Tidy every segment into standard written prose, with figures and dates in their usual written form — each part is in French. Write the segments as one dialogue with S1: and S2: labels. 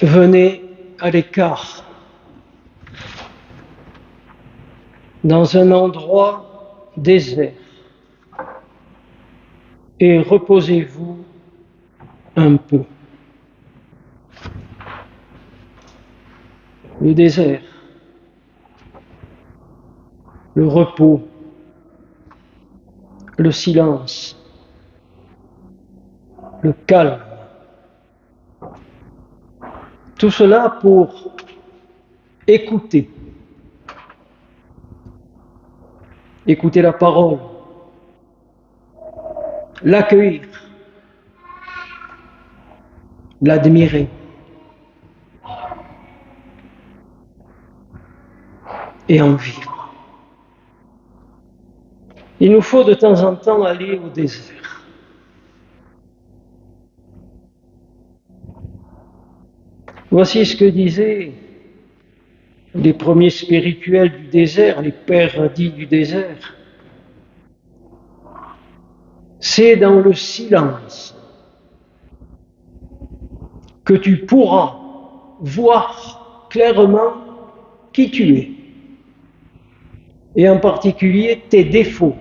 S1: Venez à l'écart, dans un endroit désert, et reposez-vous un peu. Le désert, le repos, le silence, le calme. Tout cela pour écouter. Écouter la parole, l'accueillir, l'admirer et en vivre. Il nous faut de temps en temps aller au désert. Voici ce que disaient les premiers spirituels du désert, les pères dits du désert. C'est dans le silence que tu pourras voir clairement qui tu es, et en particulier tes défauts,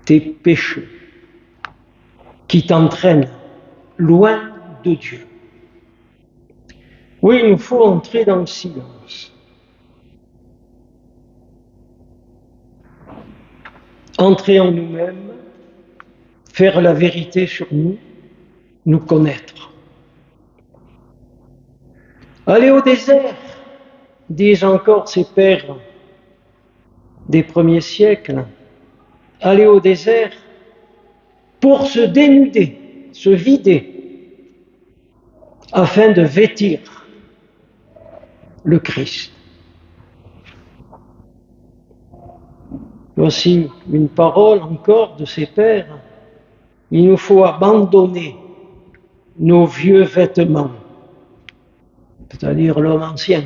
S1: tes péchés, qui t'entraînent loin de Dieu. Oui, il nous faut entrer dans le silence. Entrer en nous-mêmes, faire la vérité sur nous, nous connaître. Aller au désert, disent encore ces pères des premiers siècles, aller au désert pour se dénuder, se vider, afin de vêtir le Christ. Voici une parole encore de ces pères. Il nous faut abandonner nos vieux vêtements, c'est-à-dire l'homme ancien,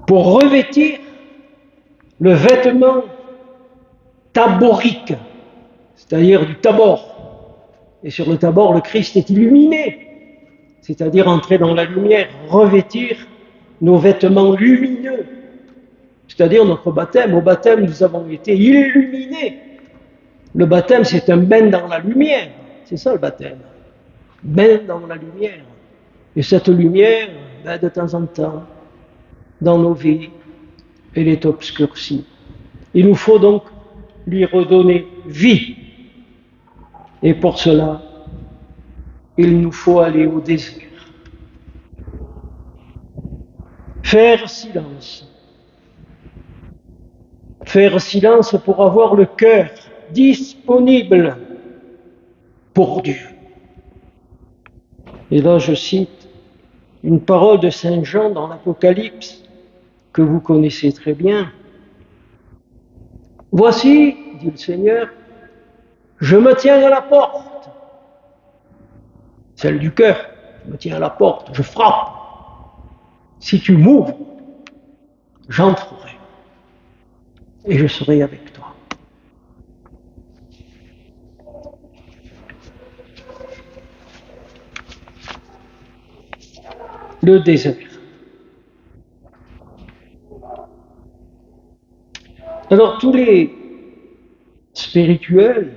S1: pour revêtir le vêtement taborique, c'est-à-dire du tabor. Et sur le tabor, le Christ est illuminé, c'est-à-dire entrer dans la lumière, revêtir nos vêtements lumineux, c'est-à-dire notre baptême. Au baptême, nous avons été illuminés. Le baptême, c'est un bain dans la lumière. C'est ça le baptême. Bain dans la lumière. Et cette lumière, de temps en temps, dans nos vies, elle est obscurcie. Il nous faut donc lui redonner vie. Et pour cela, il nous faut aller au désert. Faire silence. Faire silence pour avoir le cœur disponible pour Dieu. Et là, je cite une parole de Saint Jean dans l'Apocalypse, que vous connaissez très bien. Voici, dit le Seigneur, je me tiens à la porte, celle du cœur, je me tiens à la porte, je frappe. Si tu m'ouvres, j'entrerai et je serai avec toi. Le désert. Alors tous les spirituels,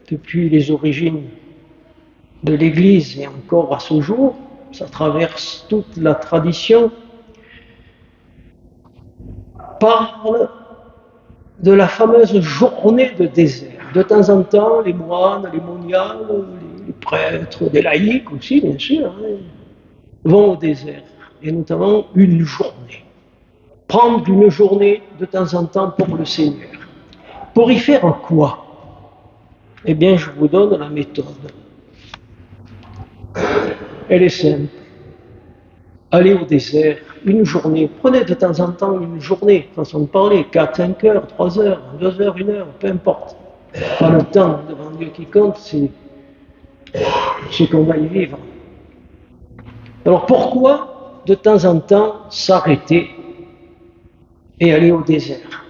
S1: depuis les origines de l'Église et encore à ce jour, ça traverse toute la tradition, parlent de la fameuse journée de désert. De temps en temps, les moines, les moniales, les prêtres, des laïcs aussi, bien sûr, vont au désert, et notamment une journée. Prendre une journée de temps en temps pour le Seigneur. Pour y faire quoi? Eh bien, je vous donne la méthode. Elle est simple. Allez au désert, une journée. Prenez de temps en temps une journée, façon de parler, 4, 5 heures, 3 heures, 2 heures, 1 heure, peu importe. Pas le temps devant Dieu qui compte, c'est ce qu'on va y vivre. Alors pourquoi de temps en temps s'arrêter et aller au désert?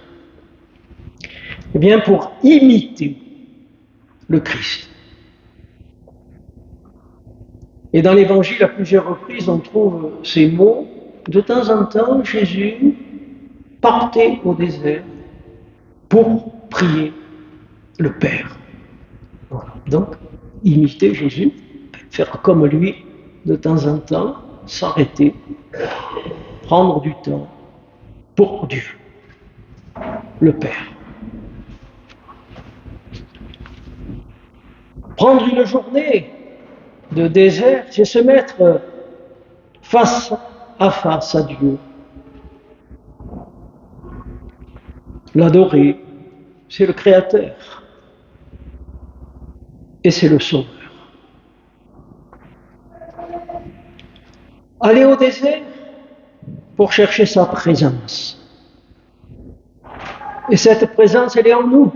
S1: Eh bien pour imiter le Christ. Et dans l'Évangile, à plusieurs reprises, on trouve ces mots. De temps en temps, Jésus partait au désert pour prier le Père. Voilà. Donc, imiter Jésus, faire comme lui, de temps en temps, s'arrêter, prendre du temps pour Dieu, le Père. Prendre une journée de désert, c'est se mettre face à Dieu. L'adorer, c'est le Créateur et c'est le Sauveur. Aller au désert pour chercher sa présence. Et cette présence, elle est en nous.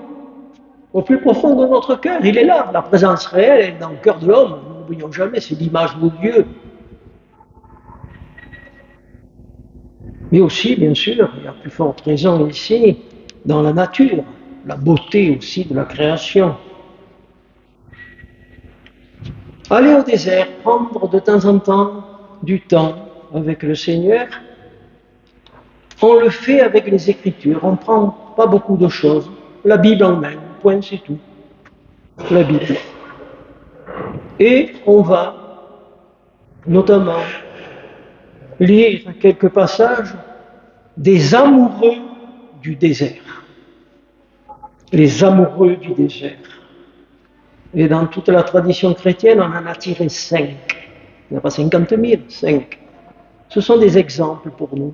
S1: Au plus profond de notre cœur, il est là. La présence réelle, elle est dans le cœur de l'homme. N'oublions jamais, c'est l'image de Dieu. Mais aussi, bien sûr, il y a plus forte raison ici, dans la nature, la beauté aussi de la création. Aller au désert, prendre de temps en temps du temps avec le Seigneur, on le fait avec les Écritures, on ne prend pas beaucoup de choses. La Bible en main, point, c'est tout. La Bible. Et on va notamment lire quelques passages des amoureux du désert. Les amoureux du désert. Et dans toute la tradition chrétienne, on en a tiré 5. Il n'y a pas 50 000, 5. Ce sont des exemples pour nous.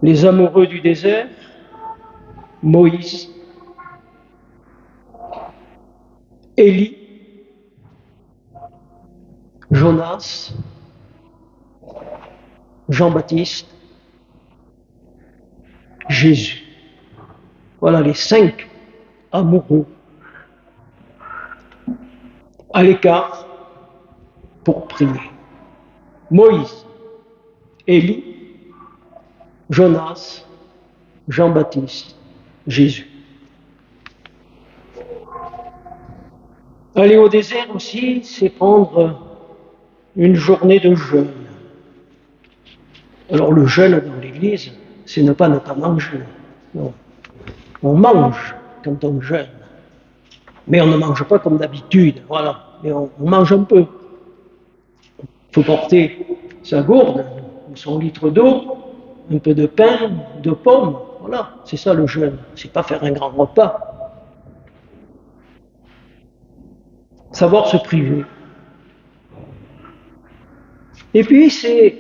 S1: Les amoureux du désert, Moïse, Élie, Jonas, Jean-Baptiste, Jésus. Voilà les 5 amoureux à l'écart pour prier. Moïse, Élie, Jonas, Jean-Baptiste, Jésus. Aller au désert aussi, c'est prendre une journée de jeûne. Alors le jeûne dans l'Église, c'est ne pas manger. Non. On mange quand on jeûne. Mais on ne mange pas comme d'habitude, voilà. Mais on mange un peu. Il faut porter sa gourde, son litre d'eau, un peu de pain, de pommes, voilà. C'est ça le jeûne. C'est pas faire un grand repas. Savoir se priver. Et puis c'est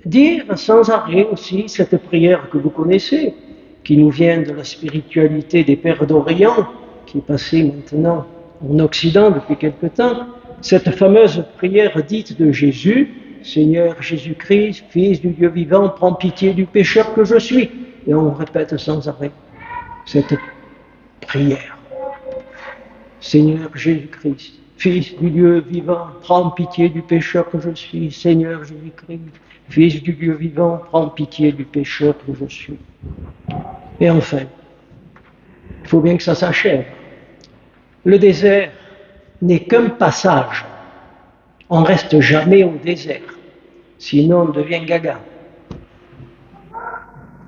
S1: dire sans arrêt aussi cette prière que vous connaissez, qui nous vient de la spiritualité des Pères d'Orient, qui est passée maintenant en Occident depuis quelque temps, cette fameuse prière dite de Jésus, Seigneur Jésus-Christ, Fils du Dieu vivant, prends pitié du pécheur que je suis. Et on répète sans arrêt cette prière. Seigneur Jésus-Christ, Fils du Dieu vivant, prends pitié du pécheur que je suis. Seigneur Jésus-Christ, Fils du Dieu vivant, prends pitié du pécheur que je suis. Et enfin, il faut bien que ça s'achève. Le désert n'est qu'un passage. On ne reste jamais au désert, sinon on devient gaga.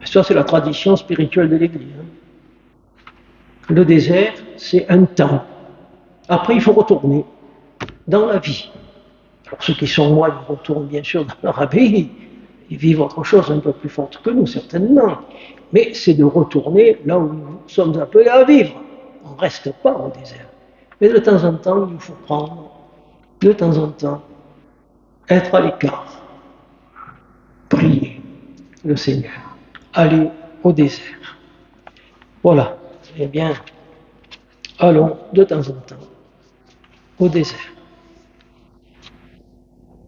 S1: Ça, c'est la tradition spirituelle de l'Église. Le désert, c'est un temps. Après, il faut retourner dans la vie. Alors, ceux qui sont loin, ils retournent bien sûr dans leur abbaye. Ils vivent autre chose un peu plus forte que nous, certainement. Mais c'est de retourner là où nous sommes appelés à vivre. On ne reste pas au désert. Mais de temps en temps, il faut prendre, de temps en temps, être à l'écart, prier le Seigneur, aller au désert. Voilà. Eh bien, allons de temps en temps au désert.